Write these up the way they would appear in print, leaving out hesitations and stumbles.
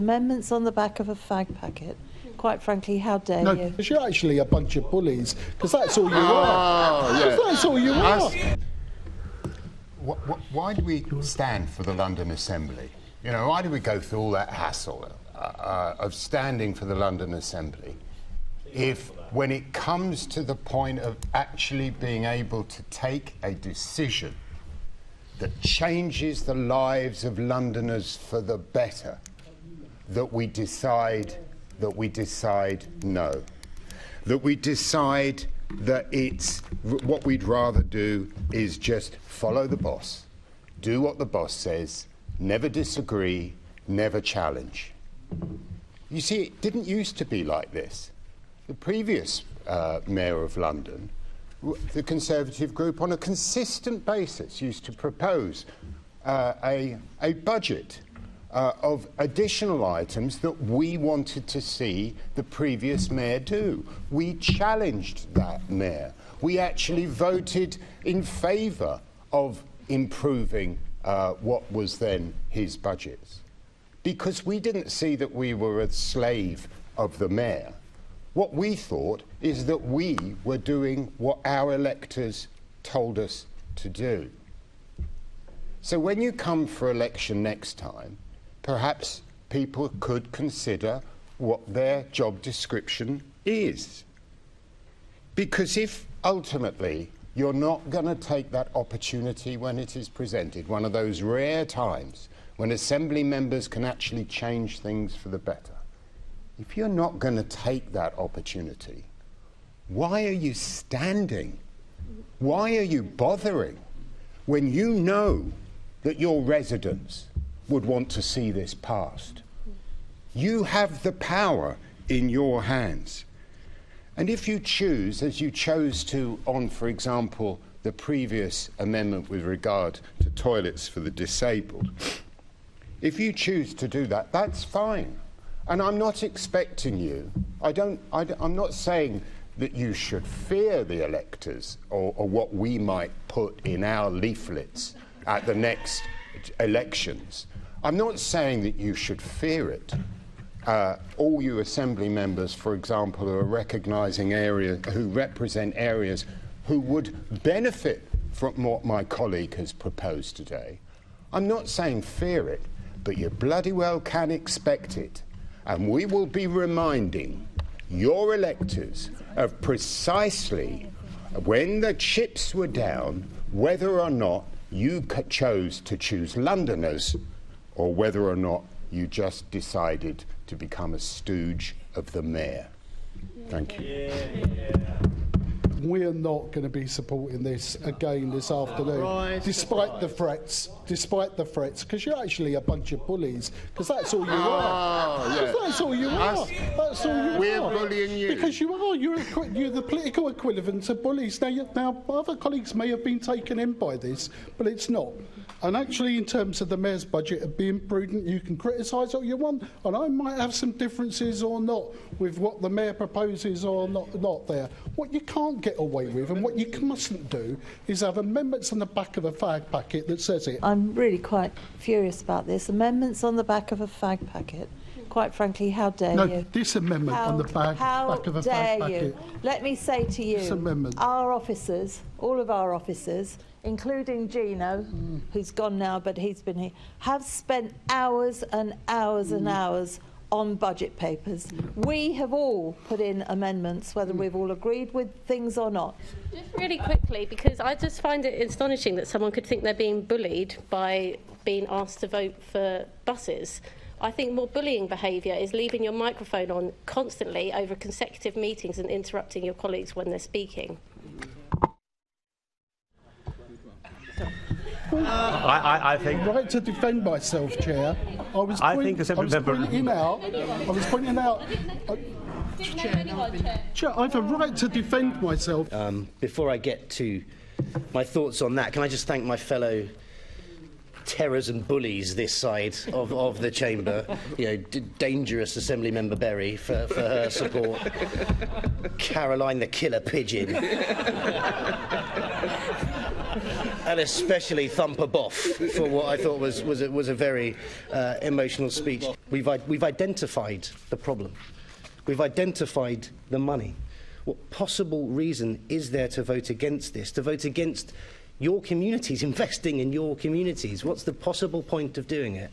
Amendments on the back of a fag packet. Quite frankly, how dare No, you? because you're actually a bunch of bullies, because that's all you are. Yeah. That's all you are. Why do we stand for the London Assembly? You know, why do we go through all that hassle of standing for the London Assembly if, when it comes to the point of actually being able to take a decision that changes the lives of Londoners for the better, that we decide no, that we decide that it's what we'd rather do is just follow the boss, do what the boss says, never disagree, never challenge. You see, it didn't used to be like this. The previous Mayor of London, the Conservative group, on a consistent basis used to propose a budget of additional items that we wanted to see the previous mayor do. We challenged that mayor. We actually voted in favour of improving what was then his budgets, because we didn't see that we were a slave of the mayor. What we thought is that we were doing what our electors told us to do. So when you come for election next time, perhaps people could consider what their job description is. Because if ultimately you're not going to take that opportunity when it is presented, one of those rare times when Assembly members can actually change things for the better, if you're not going to take that opportunity, why are you standing? Why are you bothering when you know that your residents would want to see this passed? You have the power in your hands. And if you choose, as you chose to on, for example, the previous amendment with regard to toilets for the disabled, if you choose to do that, that's fine. And I'm not expecting you, I'm not saying that you should fear the electors or what we might put in our leaflets at the next elections. I'm not saying that you should fear it. All you Assembly members, for example, who are recognising areas, who represent areas who would benefit from what my colleague has proposed today, I'm not saying fear it, but you bloody well can expect it. And we will be reminding your electors of precisely when the chips were down, whether or not you chose to choose Londoners or whether or not you just decided to become a stooge of the mayor. Thank you. We're not going to be supporting this again this afternoon, despite the threats, because you're actually a bunch of bullies, because that's all you are. Yeah. That's all you are. That's all you are. We're bullying you. Because you are. You're the political equivalent of bullies. Now, other colleagues may have been taken in by this, but it's not. And actually, in terms of the mayor's budget of being prudent, you can criticise all you want, and I might have some differences or not with what the mayor proposes or not there. What you can't get away with and what you mustn't do is have amendments on the back of a fag packet that says it. I'm really quite furious about this. Amendments on the back of a fag packet. Quite frankly, how dare you? No, this amendment on the back of a fag packet. Let me say to you, our officers, all of our officers, including Gino, who's gone now, but he's been here, have spent hours and hours and hours on budget papers. We have all put in amendments, whether we've all agreed with things or not. Just really quickly, because I just find it astonishing that someone could think they're being bullied by being asked to vote for buses. I think more bullying behaviour is leaving your microphone on constantly over consecutive meetings and interrupting your colleagues when they're speaking. I think right to defend myself, Chair. I was pointing out. Chair, I have a right to defend myself. Before I get to my thoughts on that, can I just thank my fellow terrors and bullies this side of the chamber, dangerous Assembly Member Berry for her support, Caroline the Killer Pigeon, and especially Thumper Boff for what I thought was a very emotional speech. We've identified the problem. We've identified the money. What possible reason is there to vote against this, to vote against your communities, investing in your communities? What's the possible point of doing it,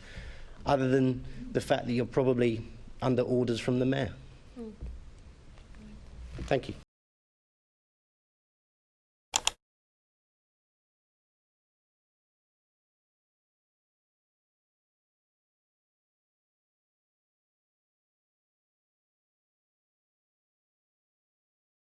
other than the fact that you're probably under orders from the Mayor? Thank you.